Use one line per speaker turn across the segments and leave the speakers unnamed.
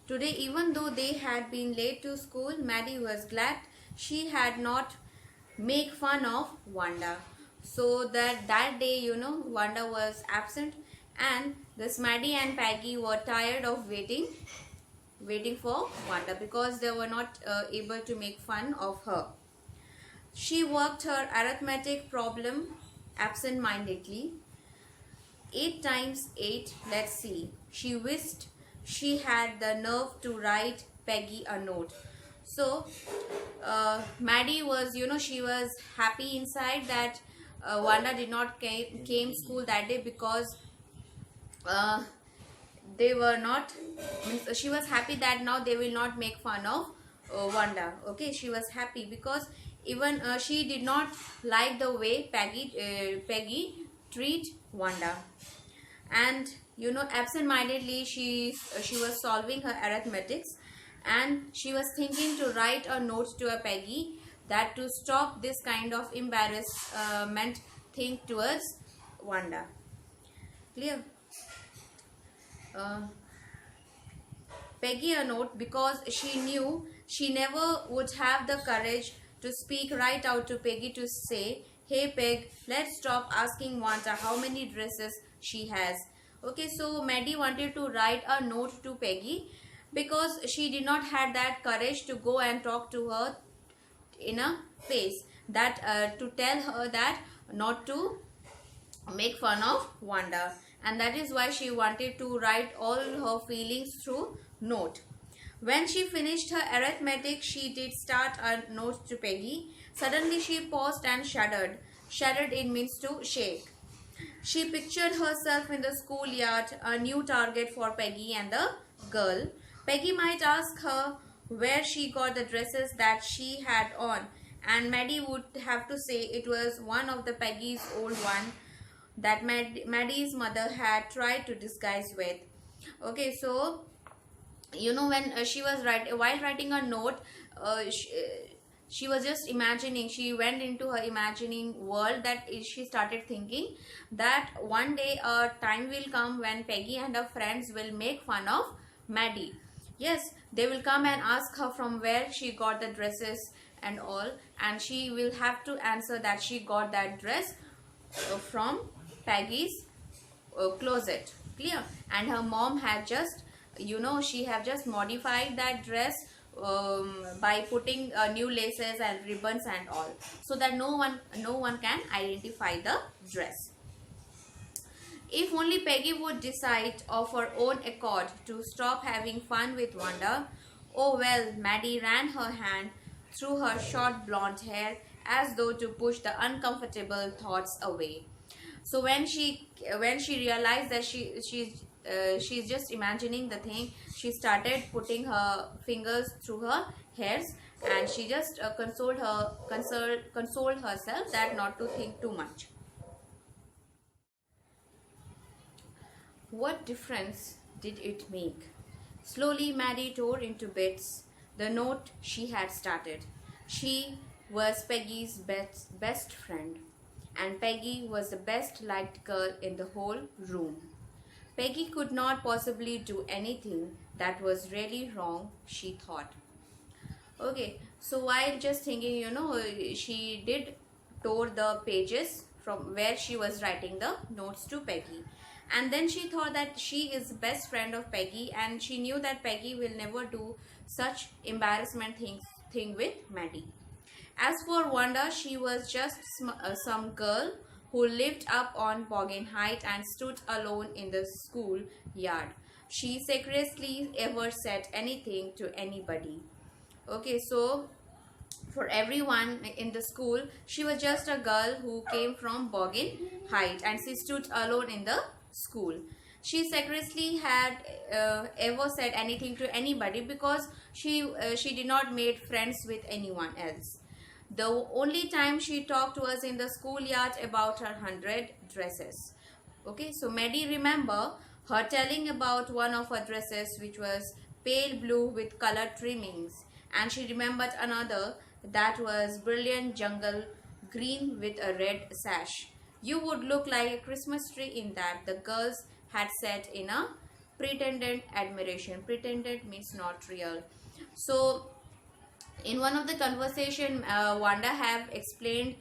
Today, even though they had been late to school, Maddie was glad she had not make fun of Wanda. So that day, Wanda was absent, and this Maddie and Peggy were tired of waiting for Wanda because they were not able to make fun of her. She worked her arithmetic problem absent-mindedly. 8 times 8, let's see. She wished she had the nerve to write Peggy a note. So, Maddie was, she was happy inside that Wanda did not came school that day because uh, they were not, means she was happy that now they will not make fun of Wanda. Okay, she was happy because even she did not like the way Peggy treat Wanda. And absent-mindedly she was solving her arithmetics, and she was thinking to write a note to a Peggy that to stop this kind of embarrassment thing towards Wanda. Clear? uh, Peggy a note because she knew she never would have the courage to speak right out to Peggy to say, "Hey Peg, let's stop asking Wanda how many dresses she has." Okay, so Maddie wanted to write a note to Peggy because she did not have that courage to go and talk to her in a face, that to tell her that not to make fun of Wanda, and that is why she wanted to write all her feelings through note. When she finished her arithmetic, she did start a note to Peggy. Suddenly she paused and shuddered. Shuddered it means to shake. She pictured herself in the schoolyard, a new target for Peggy and the girl. Peggy might ask her where she got the dresses that she had on, and Maddie would have to say it was one of the Peggy's old one that Maddie's mother had tried to disguise with. Okay, so when she was while writing a note, she was just imagining, she went into her imagining world, that she started thinking that one day a time will come when Peggy and her friends will make fun of Maddie. Yes, they will come and ask her from where she got the dresses and all, and she will have to answer that she got that dress from Peggy's closet. Clear? And her mom had just, she have just modified that dress by putting new laces and ribbons and all, so that no one can identify the dress. If only Peggy would decide of her own accord to stop having fun with Wanda. Oh well, Maddie ran her hand through her short blonde hair as though to push the uncomfortable thoughts away. So when she realized that she's just imagining the thing, she started putting her fingers through her hairs, and she just consoled herself that not to think too much. What difference did it make? Slowly Maddie tore into bits the note she had started. She was Peggy's best friend, and Peggy was the best liked girl in the whole room. Peggy could not possibly do anything that was really wrong, she thought. Okay, so while just thinking, she did tore the pages from where she was writing the notes to Peggy. And then she thought that she is best friend of Peggy, and she knew that Peggy will never do such embarrassment thing with Maddie. As for Wanda, she was just some girl who lived up on Boggin Height and stood alone in the school yard. She scarcely ever said anything to anybody. Okay, so for everyone in the school, she was just a girl who came from Boggin Height, and she stood alone in the school. She scarcely had ever said anything to anybody because she did not made friends with anyone else. The only time she talked to us in the schoolyard about her 100 dresses. Okay, so Maddie remember her telling about one of her dresses which was pale blue with colored trimmings, and she remembered another that was brilliant jungle green with a red sash. You would look like a Christmas tree in that, the girls had said in a pretended admiration. Pretended means not real. So in one of the conversation, Wanda have explained,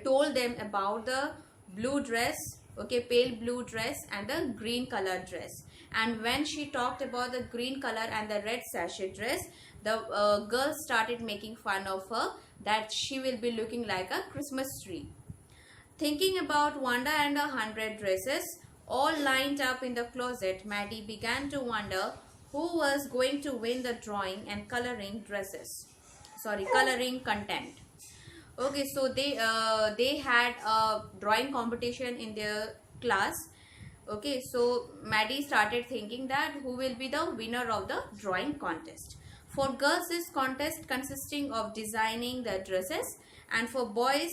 told them about the blue dress, okay, pale blue dress and the green color dress. And when she talked about the green color and the red sachet dress, the girls started making fun of her, that she will be looking like a Christmas tree. Thinking about Wanda and her 100 dresses all lined up in the closet, Maddie began to wonder who was going to win the drawing and coloring coloring content. Okay, so they had a drawing competition in their class. Okay, so Maddie started thinking that who will be the winner of the drawing contest. For girls, this contest consisting of designing the dresses, and for boys,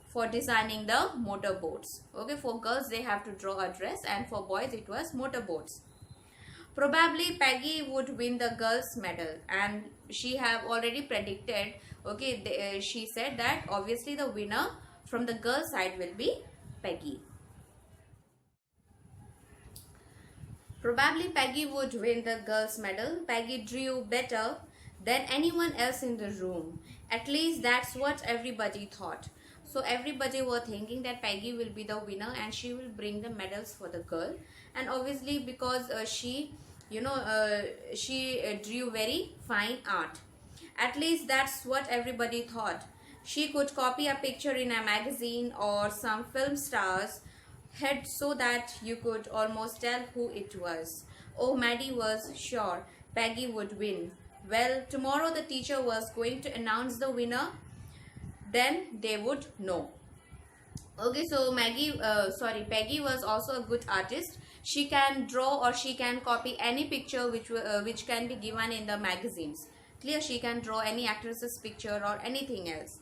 for designing the motorboats. Okay, for girls they have to draw a dress, and for boys it was motorboats. Probably Peggy would win the girls medal, and she have already predicted, okay, she said that obviously the winner from the girl side will be Peggy. Probably Peggy would win the girls medal. Peggy drew better than anyone else in the room. At least that's what everybody thought. So everybody were thinking that Peggy will be the winner and she will bring the medals for the girl. And obviously because she drew very fine art. At least that's what everybody thought. She could copy a picture in a magazine or some film star's head so that you could almost tell who it was. Oh, Maddie was sure Peggy would win. Well, tomorrow the teacher was going to announce the winner. Then they would know. Okay, so Peggy was also a good artist. She can draw or she can copy any picture which can be given in the magazines. Clear? She can draw any actress's picture or anything else.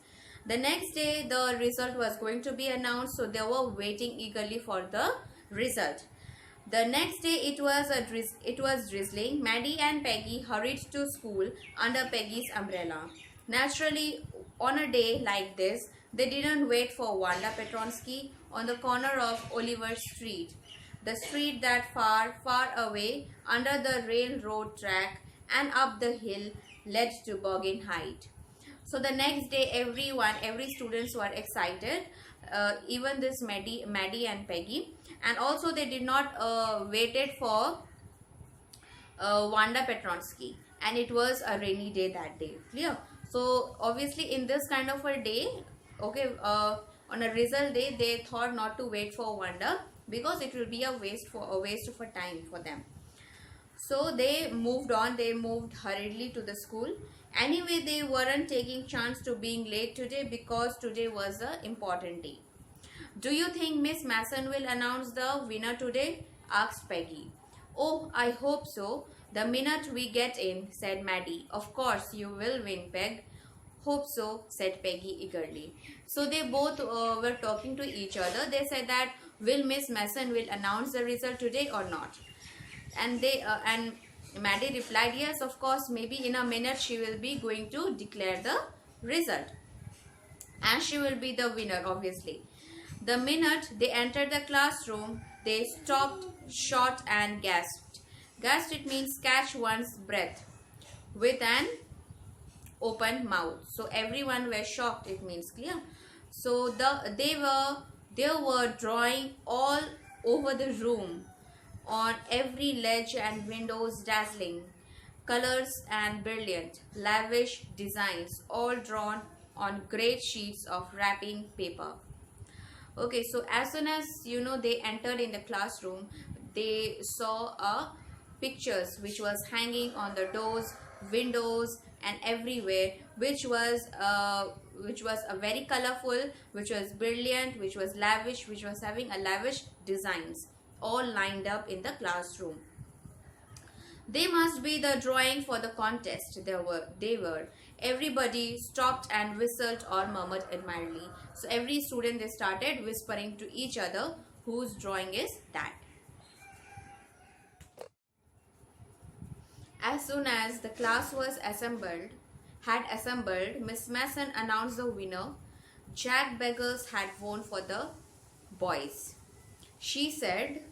The next day the result was going to be announced, so they were waiting eagerly for the result. The next day it was drizzling. Maddie and Peggy hurried to school under Peggy's umbrella. Naturally, on a day like this, they didn't wait for Wanda Petronsky on the corner of Oliver Street, the street that far, far away under the railroad track and up the hill led to Bergen Height. So the next day, every students were excited, even this Maddie and Peggy, and also they did not waited for Wanda Petronsky, and it was a rainy day that day. Clear? So obviously in this kind of a day, okay, on a result day, they thought not to wait for Wanda because it will be a waste of a time for them. So they moved on. They moved hurriedly to the school. Anyway, they weren't taking chance to being late today because today was an important day. Do you think Miss Mason will announce the winner today? Asked Peggy. Oh, I hope so. The minute we get in, said Maddie. Of course you will win, Peg. Hope so, said Peggy eagerly. So they both were talking to each other. They said that will Miss Mason will announce the result today or not? And Maddie replied, yes, of course, maybe in a minute she will be going to declare the result. And she will be the winner, obviously. The minute they entered the classroom, they stopped short and gasped. Gasped, it means catch one's breath with an open mouth. So everyone were shocked, it means. Clear? So they were drawing all over the room, on every ledge and windows, dazzling colors and brilliant, lavish designs, all drawn on great sheets of wrapping paper. Okay, so as soon as they entered in the classroom, they saw pictures which was hanging on the doors, windows, and everywhere, which was a very colorful, which was brilliant, which was lavish, which was having a lavish designs, all lined up in the classroom. They must be the drawing for the contest. They were. Everybody stopped and whistled or murmured admiringly. So every student, they started whispering to each other, whose drawing is that. As soon as the class was assembled, Miss Mason announced the winner. Jack Beggars had won for the boys. She said,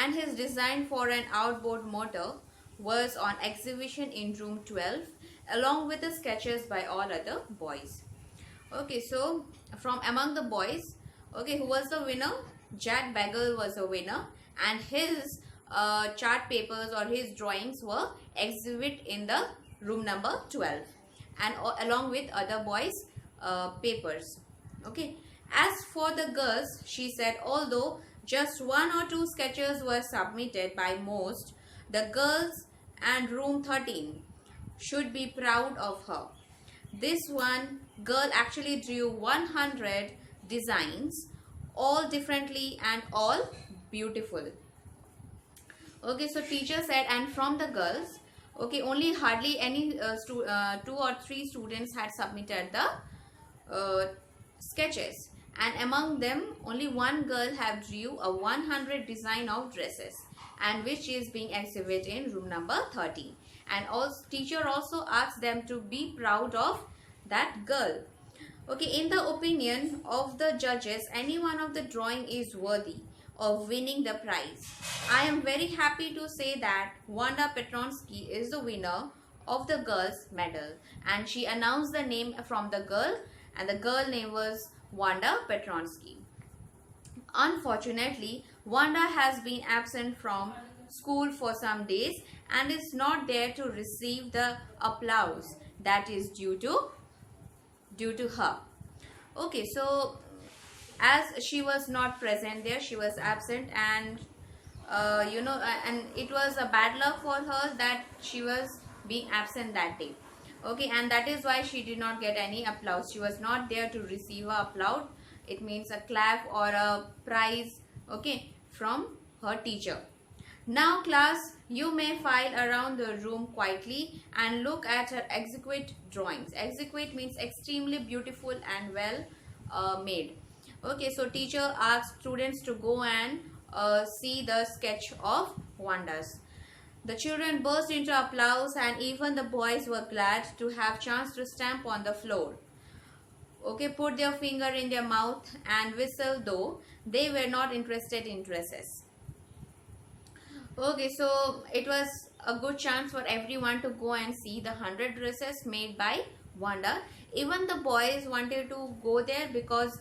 and his design for an outboard motor was on exhibition in room 12 along with the sketches by all other boys. Okay, so from among the boys, okay, who was the winner? Jack Bagel was the winner, and his chart papers or his drawings were exhibit in the room number 12 and along with other boys papers. Okay, as for the girls, she said although just one or two sketches were submitted by most, the girls and room 13 should be proud of her. This one girl actually drew 100 designs, all differently and all beautiful. Okay, so teacher said, and from the girls, okay, only hardly any 2 or 3 students had submitted the sketches, and among them only one girl have drew a 100 design of dresses, and which is being exhibited in room number 30. And also teacher also asked them to be proud of that girl. Okay, in the opinion of the judges, any one of the drawing is worthy of winning the prize. I am very happy to say that Wanda Petronsky is the winner of the girls medal, and she announced the name from the girl, and the girl name was Wanda Petronsky. Unfortunately, Wanda has been absent from school for some days and is not there to receive the applause that is due to her. Okay, so as she was not present there, she was absent, and and it was a bad luck for her that she was being absent that day. Okay, and that is why she did not get any applause. She was not there to receive a applaud. It means a clap or a prize, okay, from her teacher. Now class, you may file around the room quietly and look at her exquisite drawings. Exquisite means extremely beautiful and well made. Okay, so teacher asked students to go and see the sketch of Wanda's. The children burst into applause, and even the boys were glad to have chance to stamp on the floor. Okay, put their finger in their mouth and whistle, though they were not interested in dresses. Okay, so it was a good chance for everyone to go and see the 100 dresses made by Wanda. Even the boys wanted to go there because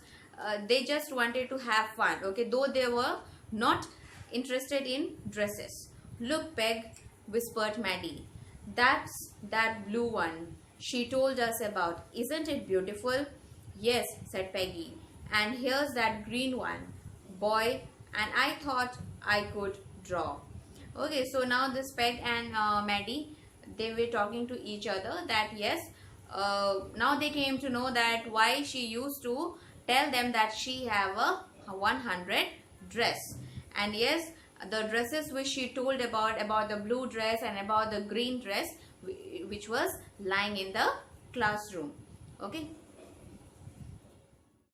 they just wanted to have fun. Okay, though they were not interested in dresses. Look, Peg, whispered Maddie. That's that blue one she told us about. Isn't it beautiful? Yes, said Peggy. And here's that green one. Boy, and I thought I could draw. Okay, so now this Peg and Maddie, they were talking to each other that yes, now they came to know that why she used to tell them that she have a 100 dress. And yes, the dresses which she told about the blue dress and about the green dress which was lying in the classroom. Okay.